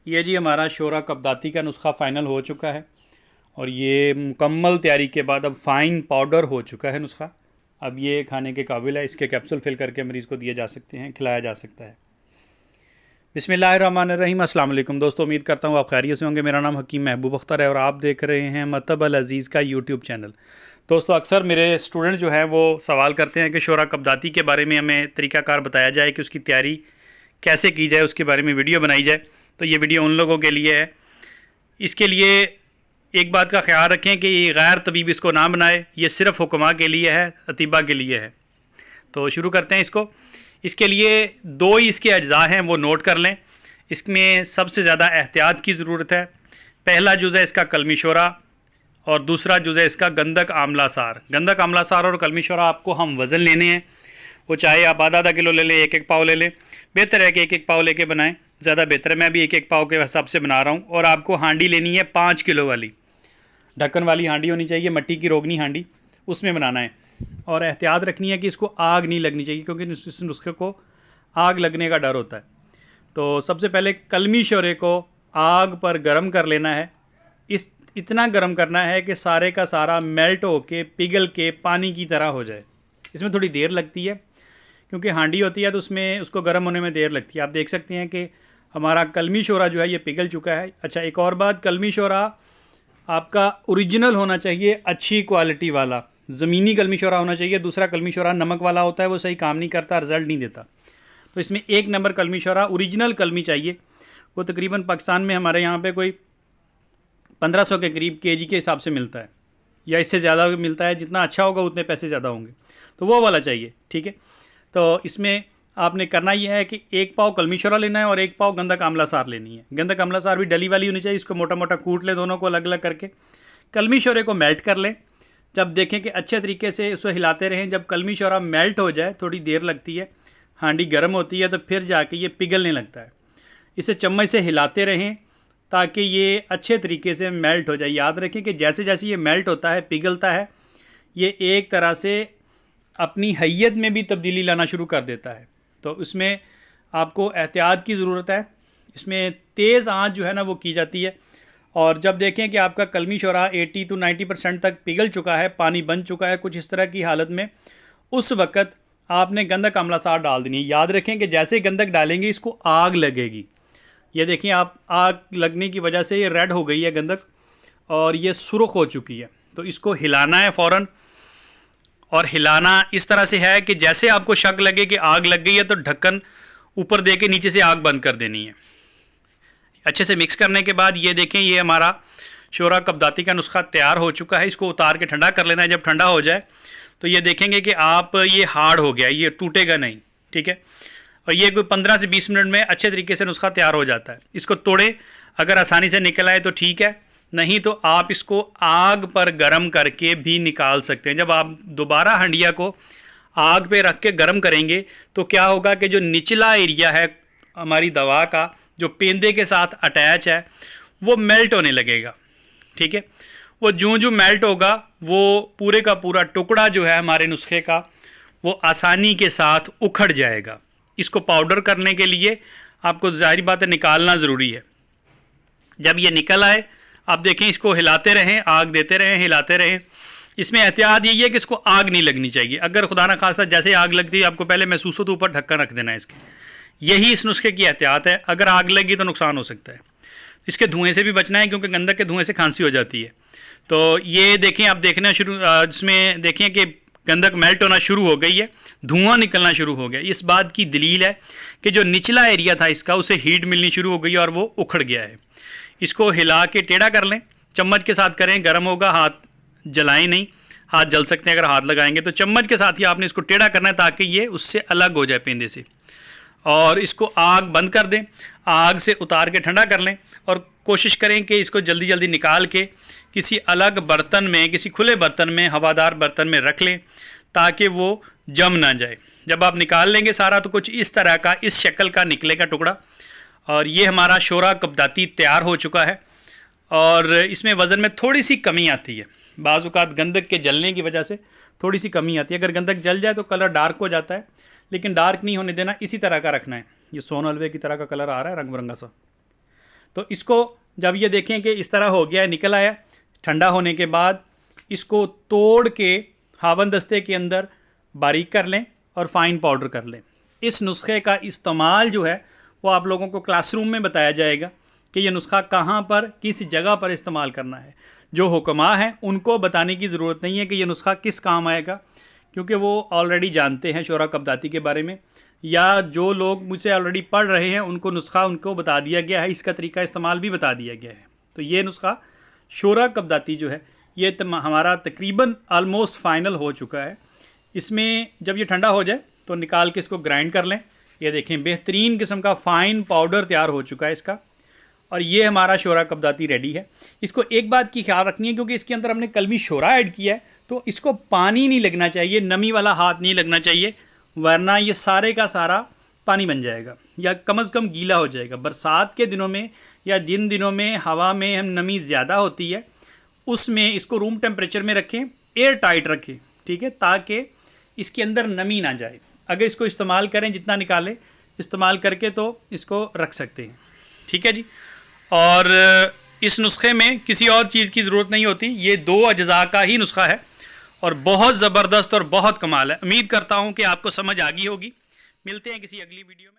ये जी हमारा शोरा कब्दाती का नुस्खा फ़ाइनल हो चुका है और ये मुकम्मल तैयारी के बाद अब फ़ाइन पाउडर हो चुका है नुस्खा। अब ये खाने के काबिल है। इसके कैप्सूल फिल करके मरीज़ को दिए जा सकते हैं, खिलाया जा सकता है। बिस्मिल्लाहिर्रहमानिर्रहीम। अस्सलाम वालेकुम दोस्तों, उम्मीद करता हूँ आप खैरियत से होंगे। मेरा नाम हकीम महबूब अख्तर है और आप देख रहे हैं मतब अल अज़ीज़ का यूट्यूब चैनल। दोस्तों, अक्सर मेरे स्टूडेंट जो हैं वो सवाल करते हैं कि शोरा कब्दाती के बारे में हमें तरीक़ाकार बताया जाए कि उसकी तैयारी कैसे की जाए, उसके बारे में वीडियो बनाई जाए। तो ये वीडियो उन लोगों के लिए है। इसके लिए एक बात का ख्याल रखें कि ये गैर तबीब इसको ना बनाए, ये सिर्फ़ हुक्मा के लिए है, अतीबा के लिए है। तो शुरू करते हैं इसको। इसके लिए दो ही इसके अज्जा हैं, वो नोट कर लें। इसमें सबसे ज़्यादा एहतियात की ज़रूरत है। पहला जुज़ है इसका कलमी शोरा और दूसरा जुज़ है इसका गंधक आमला सार। गंधक आमला सार और कलमी शोरा आपको हम वज़न लेने हैं, वो चाहे आप आधा किलो ले लें, एक पाव ले लें। बेहतर है कि एक पाव लेके बनाएं, ज़्यादा बेहतर है। मैं भी एक पाव के हिसाब से बना रहा हूँ। और आपको हांडी लेनी है 5 किलो वाली, ढक्कन वाली हांडी होनी चाहिए, मिट्टी की रोगनी हांडी, उसमें बनाना है। और एहतियात रखनी है कि इसको आग नहीं लगनी चाहिए, क्योंकि इस नुस्खे को आग लगने का डर होता है। तो सबसे पहले कलमी शोरे को आग पर गर्म कर लेना है। इतना गर्म करना है कि सारे का सारा मेल्ट होके पिघल के पानी की तरह हो जाए। इसमें थोड़ी देर लगती है क्योंकि हांडी होती है, तो उसमें उसको गर्म होने में देर लगती है। आप देख सकते हैं कि हमारा कलमी शोरा जो है ये पिघल चुका है। अच्छा, एक और बात, कलमी शोरा आपका ओरिजिनल होना चाहिए, अच्छी क्वालिटी वाला ज़मीनी कलमी शोरा होना चाहिए। दूसरा कलमी शोरा नमक वाला होता है, वो सही काम नहीं करता, रिज़ल्ट नहीं देता। तो इसमें 1 नंबर कलमी शोरा ओरिजिनल कलमी चाहिए। वो तकरीबन पाकिस्तान में हमारे यहाँ पे कोई 1500 के करीब केजी के हिसाब से मिलता है, या इससे ज़्यादा मिलता है। जितना अच्छा होगा उतने पैसे ज़्यादा होंगे, तो वो वाला चाहिए, ठीक है। तो इसमें आपने करना यह है कि 1 पाव कलमी शोरा लेना है और 1 पाव गंधक आमला सार लेनी है। गंधक आमला सार भी डली वाली होनी चाहिए। इसको मोटा मोटा कूट लें, दोनों को अलग अलग करके। कलमी शोरे को मेल्ट कर लें। जब देखें कि अच्छे तरीके से उसको हिलाते रहें। जब कलमी शोरा मेल्ट हो जाए, थोड़ी देर लगती है, हांडी गर्म होती है, तो फिर जाके ये पिघलने लगता है। इसे चम्मच से हिलाते रहें ताकि ये अच्छे तरीके से मेल्ट हो जाए। याद रखें कि जैसे जैसे ये मेल्ट होता है, पिघलता है, ये एक तरह से अपनी हैयत में भी तब्दीली लाना शुरू कर देता है। तो उसमें आपको एहतियात की ज़रूरत है। इसमें तेज़ आंच जो है ना वो की जाती है। और जब देखें कि आपका कलमी शोरा 80 to 90% तक पिघल चुका है, पानी बन चुका है कुछ इस तरह की हालत में, उस वक़्त आपने गंधक आमला सार डाल देनी है। याद रखें कि जैसे गंधक डालेंगे इसको आग लगेगी। ये देखिए, आप आग लगने की वजह से ये रेड हो गई है गंधक और ये सुर्ख हो चुकी है। तो इसको हिलाना है फ़ौरन। और हिलाना इस तरह से है कि जैसे आपको शक लगे कि आग लग गई है तो ढक्कन ऊपर दे के नीचे से आग बंद कर देनी है। अच्छे से मिक्स करने के बाद ये देखें, ये हमारा शोरा कब्दाती का नुस्खा तैयार हो चुका है। इसको उतार के ठंडा कर लेना है। जब ठंडा हो जाए तो ये देखेंगे कि आप ये हार्ड हो गया, ये टूटेगा नहीं, ठीक है। और ये कोई 15 से 20 मिनट में अच्छे तरीके से नुस्खा तैयार हो जाता है। इसको तोड़े, अगर आसानी से निकल आए तो ठीक है, नहीं तो आप इसको आग पर गर्म करके भी निकाल सकते हैं। जब आप दोबारा हंडिया को आग पे रख के गर्म करेंगे तो क्या होगा कि जो निचला एरिया है हमारी दवा का, जो पेंदे के साथ अटैच है, वो मेल्ट होने लगेगा, ठीक है। वो जो मेल्ट होगा वो पूरे का पूरा टुकड़ा जो है हमारे नुस्खे का, वो आसानी के साथ उखड़ जाएगा। इसको पाउडर करने के लिए आपको ज़ाहिर बात है निकालना ज़रूरी है। जब ये निकल आए, आप देखें, इसको हिलाते रहें, आग देते रहें, हिलाते रहें। इसमें एहतियात यही है कि इसको आग नहीं लगनी चाहिए। अगर खुदा ना खास्ता जैसे आग लगती है आपको पहले महसूस हो तो ऊपर ढक्कन रख देना है इसके। यही इस नुस्खे की एहतियात है। अगर आग लगी तो नुकसान हो सकता है। इसके धुएँ से भी बचना है, क्योंकि गंधक के धुएँ से खांसी हो जाती है। तो ये देखें, आप देखना शुरू, इसमें देखें कि गंधक मेल्ट होना शुरू हो गई है, धुआं निकलना शुरू हो गया। इस बात की दलील है कि जो निचला एरिया था इसका, उसे हीट मिलनी शुरू हो गई और वो उखड़ गया है। इसको हिला के टेढ़ा कर लें, चम्मच के साथ करें, गर्म होगा, हाथ जलाएं नहीं, हाथ जल सकते हैं अगर हाथ लगाएंगे। तो चम्मच के साथ ही आपने इसको टेढ़ा करना है ताकि ये उससे अलग हो जाए पेंदे से। और इसको आग बंद कर दें, आग से उतार के ठंडा कर लें और कोशिश करें कि इसको जल्दी जल्दी निकाल के किसी अलग बर्तन में, किसी खुले बर्तन में, हवादार बर्तन में रख लें ताकि वो जम ना जाए। जब आप निकाल लेंगे सारा तो कुछ इस तरह का, इस शक्ल का निकलेगा टुकड़ा। और ये हमारा शोरा कब्दाती तैयार हो चुका है। और इसमें वज़न में थोड़ी सी कमी आती है, बाज़ औक़ात गंधक के जलने की वजह से थोड़ी सी कमी आती है। अगर गंधक जल जाए तो कलर डार्क हो जाता है, लेकिन डार्क नहीं होने देना, इसी तरह का रखना है। ये सोन हलवे की तरह का कलर आ रहा है, रंग बिरंगा सा। तो इसको जब ये देखें कि इस तरह हो गया है, निकल आया, ठंडा होने के बाद इसको तोड़ के हावन दस्ते के अंदर बारीक कर लें और फ़ाइन पाउडर कर लें। इस नुस्खे का इस्तेमाल जो है वो आप लोगों को क्लासरूम में बताया जाएगा कि ये नुस्खा कहाँ पर, किस जगह पर इस्तेमाल करना है। जो हुक्मा हैं उनको बताने की ज़रूरत नहीं है कि ये नुस्खा किस काम आएगा, क्योंकि वो ऑलरेडी जानते हैं शोरा कब्दाती के बारे में, या जो लोग मुझसे ऑलरेडी पढ़ रहे हैं उनको नुस्खा उनको बता दिया गया है, इसका तरीका इस्तेमाल भी बता दिया गया है। तो ये नुस्खा शोरा कब्दाती जो है ये हमारा तकरीबन आलमोस्ट फ़ाइनल हो चुका है। इसमें जब ये ठंडा हो जाए तो निकाल के इसको ग्राइंड कर लें। ये देखें बेहतरीन किस्म का फ़ाइन पाउडर तैयार हो चुका है इसका, और ये हमारा शोरा कब्दाती रेडी है। इसको एक बात की ख्याल रखनी है, क्योंकि इसके अंदर हमने कलमी शोरा ऐड किया है, तो इसको पानी नहीं लगना चाहिए, नमी वाला हाथ नहीं लगना चाहिए, वरना ये सारे का सारा पानी बन जाएगा या कम से कम गीला हो जाएगा। बरसात के दिनों में या जिन दिनों में हवा में हम नमी ज़्यादा होती है उसमें इसको रूम टेम्परेचर में रखें, एयर टाइट रखें, ठीक है, ताकि इसके अंदर नमी ना जाए। अगर इसको इस्तेमाल करें जितना निकाले इस्तेमाल करके तो इसको रख सकते हैं, ठीक है जी। और इस नुस्खे में किसी और चीज़ की ज़रूरत नहीं होती, ये 2 अज्जा का ही नुस्खा है और बहुत ज़बरदस्त और बहुत कमाल है। उम्मीद करता हूँ कि आपको समझ आ गई होगी। मिलते हैं किसी अगली वीडियो में।